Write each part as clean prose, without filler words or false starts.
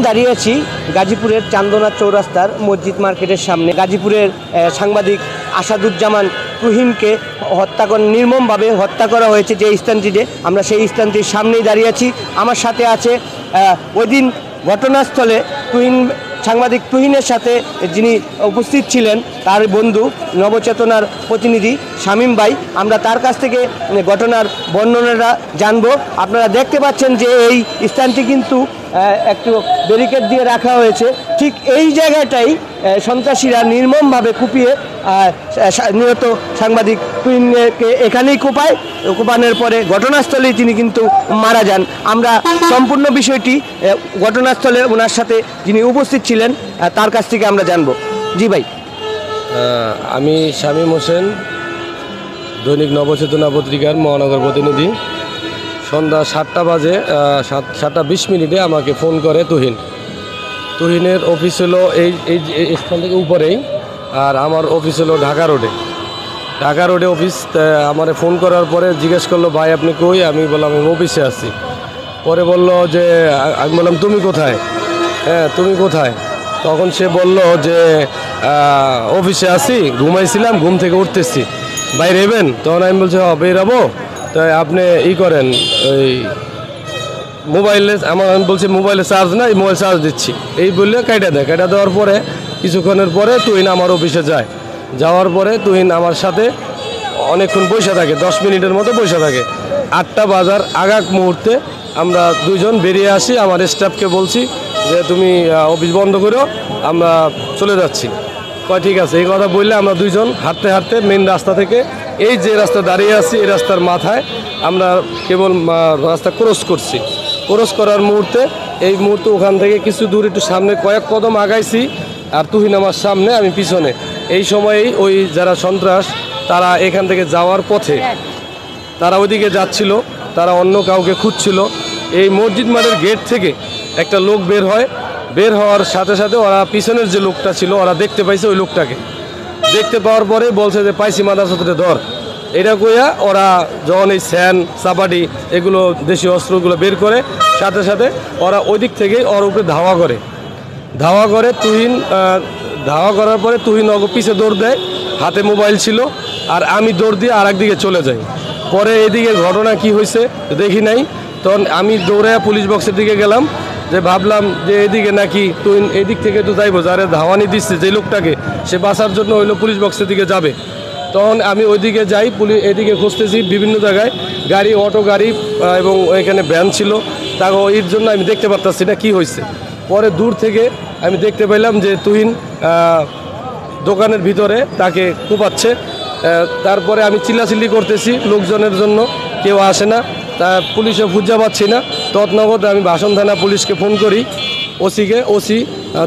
দাঁড়িয়ে আছি গাজীপুরের চান্দনা চৌরাস্তার মসজিদ মার্কেটের সামনে। গাজীপুরের সাংবাদিক আসাদুজ্জামান তুহিনকে নির্মমভাবে হত্যা করা হয়েছে যে স্থানটিতে, আমরা সেই স্থানটির সামনেই দাঁড়িয়ে আছি। আমার সাথে আছে ওই দিন ঘটনাস্থলে সাংবাদিক তুহিনের সাথে যিনি উপস্থিত ছিলেন তার বন্ধু নবচেতনার প্রতিনিধি শামীম ভাই। আমরা তার কাছ থেকে ঘটনার বর্ণনাটা জানবো। আপনারা দেখতে পাচ্ছেন যে এই স্থানটি কিন্তু একটু ব্যারিকেড দিয়ে রাখা হয়েছে। ঠিক এই জায়গাটাই সন্ত্রাসীরা নির্মমভাবে কুপিয়ে নিহত সাংবাদিক তুহিনকে এখানেই কোপানোর পরে ঘটনাস্থলেই তিনি কিন্তু মারা যান। আমরা সম্পূর্ণ বিষয়টি ঘটনাস্থলে ওনার সাথে যিনি উপস্থিত ছিলেন তার কাছ থেকে আমরা জানবো। জি ভাই। আমি শামীম হোসেন, দৈনিক নবচেতনা পত্রিকার মহানগর প্রতিনিধি। সন্ধ্যা 7টা বাজে 7:20 আমাকে ফোন করে তুহিনের অফিস হলো এই স্থান থেকে উপরেই, আর আমার অফিস হলো ঢাকা রোডে অফিস। আমার ফোন করার পরে জিজ্ঞেস করলো, ভাই আপনি কই? আমি বললাম আমি অফিসে আছি। পরে বলল যে, আমি বললাম তুমি কোথায়? হ্যাঁ তুমি কোথায়? তখন সে বলল যে অফিসে আছি, ঘুমাইছিলাম, ঘুম থেকে উঠতেছি, বাইরে এবেন? তখন আমি বলছি হ্যাঁ বেরাবো। তাই আপনি করেন ওই মোবাইলে, আমি বলছি মোবাইলে চার্জ নাই, মোবাইল চার্জ দিচ্ছি, এই বললে কাইটা দেওয়ার পরে কিছুক্ষণের পরে তুহিন আমার অফিসে যাওয়ার পরে তুহিন আমার সাথে অনেকক্ষণ বসে থাকে, 10 মিনিটের মতো বসে থাকে। 8টা বাজার আগাগ মুহূর্তে আমরা দুইজন বেরিয়ে আসি। আমার স্টাফকে বলছি যে তুমি অফিস বন্ধ করো, আমরা চলে যাচ্ছি। কয় ঠিক আছে। এই কথা বললে আমরা দুইজন হাঁটতে হাঁটতে মেন রাস্তা থেকে এই যে রাস্তা দাঁড়িয়ে আছি এই রাস্তার মাথায় আমরা কেবল রাস্তা ক্রস করার মুহূর্তে ওখান থেকে কিছু দূর একটু সামনে কয়েক কদম আগাইছি, আর তুহিন আমার সামনে, আমি পিছনে। এই সময়েই ওই যারা সন্ত্রাস তারা এখান থেকে যাওয়ার পথে তারা ওইদিকে যাচ্ছিল, তারা অন্য কাউকে খুঁজছিল। এই মসজিদ মাঠের গেট থেকে একটা লোক বের হওয়ার সাথে সাথে ওরা পিছনের যে লোকটা ছিল ওরা দেখতে পাইছে। ওই লোকটাকে দেখতে পাওয়ার পরে বলছে যে পাইছি মাদ্রাসাতে ধর। এটা কইয়া ওরা যখন এই স্যান চাপাটি এগুলো দেশীয় অস্ত্রগুলো বের করে সাথে সাথে ওরা ওই দিক থেকেই ওর উপরে ধাওয়া করে ধাওয়া করার পরে তুহিন পিছে দৌড় দেয়, হাতে মোবাইল ছিল, আর আমি দৌড় দিয়ে আর একদিকে চলে যাই। পরে এদিকে ঘটনা কি হয়েছে দেখি নাই, তখন আমি দৌড়ে পুলিশ বক্সের দিকে গেলাম, যে ভাবলাম যে এদিকে নাকি তুহিন এদিক থেকে তো যাইবো, যারা ধাওয়ানি দিচ্ছে যে লোকটাকে, সে বাঁচার জন্য হইলো পুলিশ বক্সের দিকে যাবে। তখন আমি ওইদিকে যাই, এদিকে খুঁজতেছি বিভিন্ন জায়গায়, অটো গাড়ি এবং এখানে ভ্যান ছিল, তাকে এর জন্য আমি দেখতে পারতাছি না কি হয়েছে। পরে দূর থেকে আমি দেখতে পেলাম যে তুহিন দোকানের ভিতরে তাকে কোপাচ্ছে। তারপরে আমি চিল্লাচিল্লি করতেছি লোকজনের জন্য, কেউ আসে না, তা পুলিশও খুঁজে পাচ্ছি না। তৎনগদ আমি ভাষণ থানা পুলিশকে ফোন করি, ওসি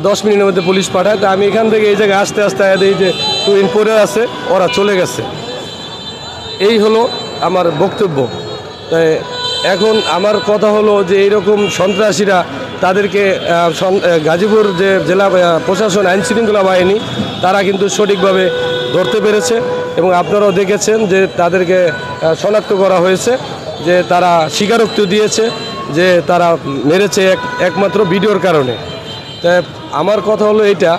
10 মিনিটের মধ্যে পুলিশ পাঠায়। তা আমি এখান থেকে এই জায়গায় আস্তে এই যে তুহিন পড়ে আছে, ওরা চলে গেছে। এই হলো আমার বক্তব্য। তাই এখন আমার কথা হলো যে এইরকম সন্ত্রাসীরা তাদেরকে গাজীপুর যে জেলা প্রশাসন, আইনশৃঙ্খলা বাহিনী, তারা কিন্তু সঠিকভাবে ধরতে পেরেছে এবং আপনারাও দেখেছেন যে তাদেরকে শনাক্ত করা হয়েছে, যে তারা স্বীকারোক্তি দিয়েছে যে তারা মেরেছে একমাত্র ভিডিওর কারণে। তাই আমার কথা হলো এইটা,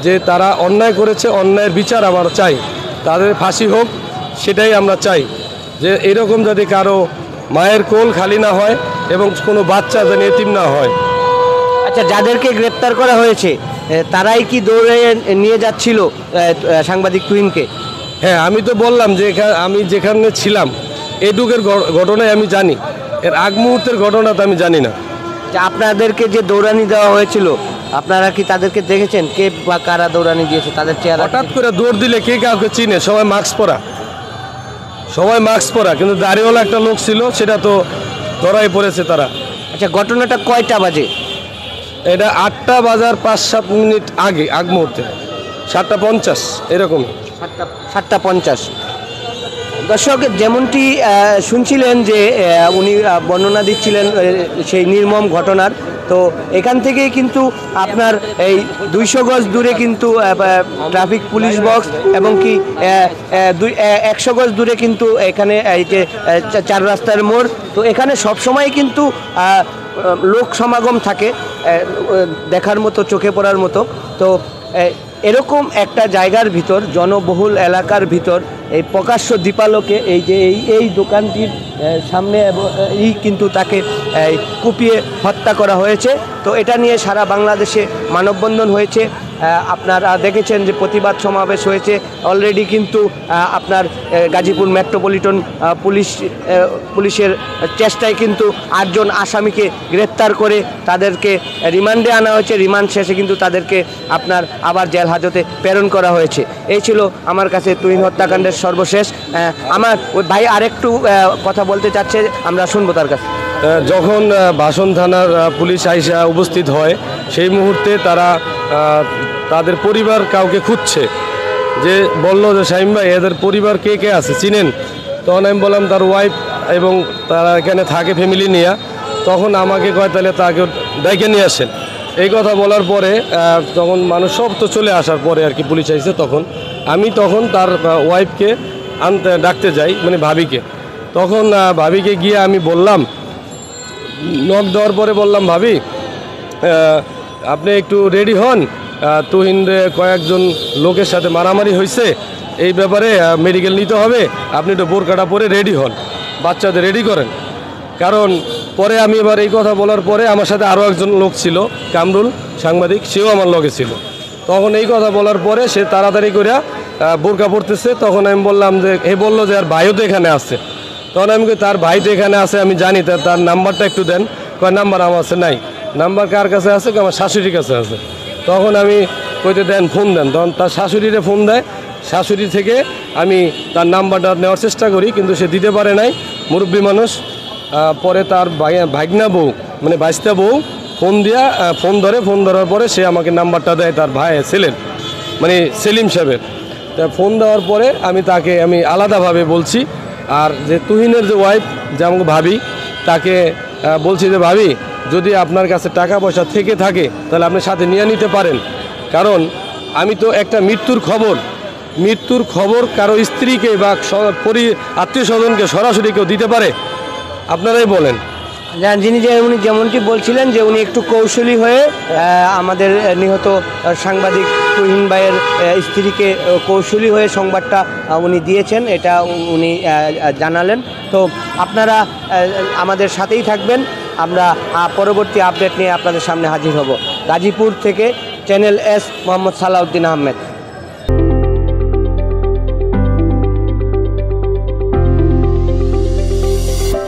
যে তারা অন্যায় করেছে, অন্যায়ের বিচার আমরা চাই, তাদের ফাঁসি হোক সেটাই আমরা চাই। যে এরকম যদি কারো মায়ের কোল খালি না হয় এবং কোনো বাচ্চা যেন এতিম না হয়। আচ্ছা, যাদেরকে গ্রেপ্তার করা হয়েছে তারাই কি দৌড়ে নিয়ে যাচ্ছিল সাংবাদিক তুহিনকে? হ্যাঁ, আমি তো বললাম যে আমি যেখানে ছিলাম এটুকের ঘটনায় আমি জানি, এর আগ মুহূর্তের ঘটনা তো আমি জানি না। আপনাদেরকে যে দৌড়ানি দেওয়া হয়েছিল, আপনারা কি তাদেরকে দেখেছেন? কে বা কারা দৌড়ানি দিয়েছে? তাদের চেহারা হঠাৎ করে দৌড় দিলে কে কাউকে চিনে? সবাই মাস্ক পরা, কিন্তু দাড়িওয়ালা একটা লোক ছিল, সেটা তো ধরাই পড়েছে তারা। আচ্ছা, ঘটনাটা কয়টা বাজে? এটা 8টা বাজার 5-7 মিনিট আগ মুহূর্তে, 7:50 এরকম। 7:50। দর্শক, যেমনটি শুনছিলেন যে উনি বর্ণনা দিচ্ছিলেন সেই নির্মম ঘটনার, তো এখান থেকেই কিন্তু আপনার এই 200 গজ দূরে কিন্তু ট্রাফিক পুলিশ বক্স এবং কি 100 গজ দূরে কিন্তু এখানে এই যে 4 রাস্তার মোড়, তো এখানে সবসময় কিন্তু লোক সমাগম থাকে। দেখার মতো, চোখে পড়ার মতো। তো এরকম একটা জায়গার ভিতর, জনবহুল এলাকার ভিতর, এই প্রকাশ্য দীপালোকে এই যে এই দোকানটির সামনে কিন্তু তাকে কুপিয়ে হত্যা করা হয়েছে। তো এটা নিয়ে সারা বাংলাদেশে মানববন্ধন হয়েছে। আপনারা দেখেছেন যে প্রতিবাদ সমাবেশ হয়েছে অলরেডি, কিন্তু আপনার গাজীপুর মেট্রোপলিটন পুলিশের চেষ্টায় কিন্তু 8 জন আসামিকে গ্রেপ্তার করে তাদেরকে রিমান্ডে আনা হয়েছে। রিমান্ড শেষে কিন্তু তাদেরকে আপনার আবার জেল হাজতে প্রেরণ করা হয়েছে। এই ছিল আমার কাছে তুহিন হত্যাকাণ্ডের সর্বশেষ। আমার ওই ভাই আরেকটু কথা বলতে চাচ্ছে, আমরা শুনবো তার কাছে। যখন ভাষণ থানার পুলিশ আইসা উপস্থিত হয়, সেই মুহূর্তে তারা তাদের পরিবার কাউকে খুঁজছে, যে বললো যে শাহিম ভাই এদের পরিবার কে কে আছে চিনেন? তখন আমি বললাম তার ওয়াইফ এবং তারা এখানে থাকে ফ্যামিলি নিয়ে। তখন আমাকে কয় তাহলে তাকে ডেকে নিয়ে আসেন। এই কথা বলার পরে তখন মানুষ সব তো চলে আসার পরে আর কি পুলিশ আইসে, তখন আমি তার ওয়াইফকে ডাকতে যাই, মানে ভাবিকে। তখন ভাবিকে গিয়ে আমি বললাম, নক দেওয়ার পরে বললাম, ভাবি আপনি একটু রেডি হন, তুহিনরে কয়েকজন লোকের সাথে মারামারি হয়েছে, এই ব্যাপারে মেডিকেল নিতে হবে, আপনি একটু বোরকাটা পরে রেডি হন, বাচ্চাদের রেডি করেন। কারণ পরে আমি এবার এই কথা বলার পরে আমার সাথে আরও একজন লোক ছিল, কামরুল সাংবাদিক, সেও আমার লগে ছিল। তখন এই কথা বলার পরে সে তাড়াতাড়ি করে বোরকা পড়তেছে। তখন আমি বললাম যে, বললো যে আর ভাইও তো এখানে আছে। তখন আমি তার ভাই তো এখানে আছে, আমি জানি, তার নাম্বারটা একটু দেন। কয় নাম্বার আমার কাছে নাই। নাম্বার কার কাছে আছে? আমার শাশুড়ির কাছে আছে। তখন আমি কইতে দেন, ফোন দেন। তখন তার শাশুড়িরে ফোন দেয়। শাশুড়ি থেকে আমি তার নাম্বারটা নেওয়ার চেষ্টা করি, কিন্তু সে দিতে পারে নাই, মুরব্বী মানুষ। পরে তার ভাগনা বউ, মানে বাইস্তা বউ ফোন ধরে। ফোন ধরার পরে সে আমাকে নাম্বারটা দেয় তার ভাই ছেলের, মানে সেলিম সাহেবের। তা ফোন দেওয়ার পরে তাকে আমি আলাদাভাবে বলছি। আর যে তুহিনের যে ওয়াইফ, যে আমাকে ভাবি, তাকে বলছি যে ভাবি, যদি আপনার কাছে টাকা পয়সা থেকে থাকে তাহলে আপনি সাথে নিয়ে নিতে পারেন। কারণ আমি তো একটা মৃত্যুর খবর কারো স্ত্রীকে বা আত্মীয় স্বজনকে সরাসরি কেউ দিতে পারে? আপনারাই বলেন। উনি যেমনটি বলছিলেন যে উনি একটু কৌশলী হয়ে আমাদের নিহত সাংবাদিক তুহিন ভাইয়ের স্ত্রীকে কৌশলী হয়ে সংবাদটা উনি দিয়েছেন, এটা উনি জানালেন। তো আপনারা আমাদের সাথেই থাকবেন, আমরা পরবর্তী আপডেট নিয়ে আপনাদের সামনে হাজির হব। গাজীপুর থেকে চ্যানেল এস, মোহাম্মদ সালাউদ্দিন আহমেদ।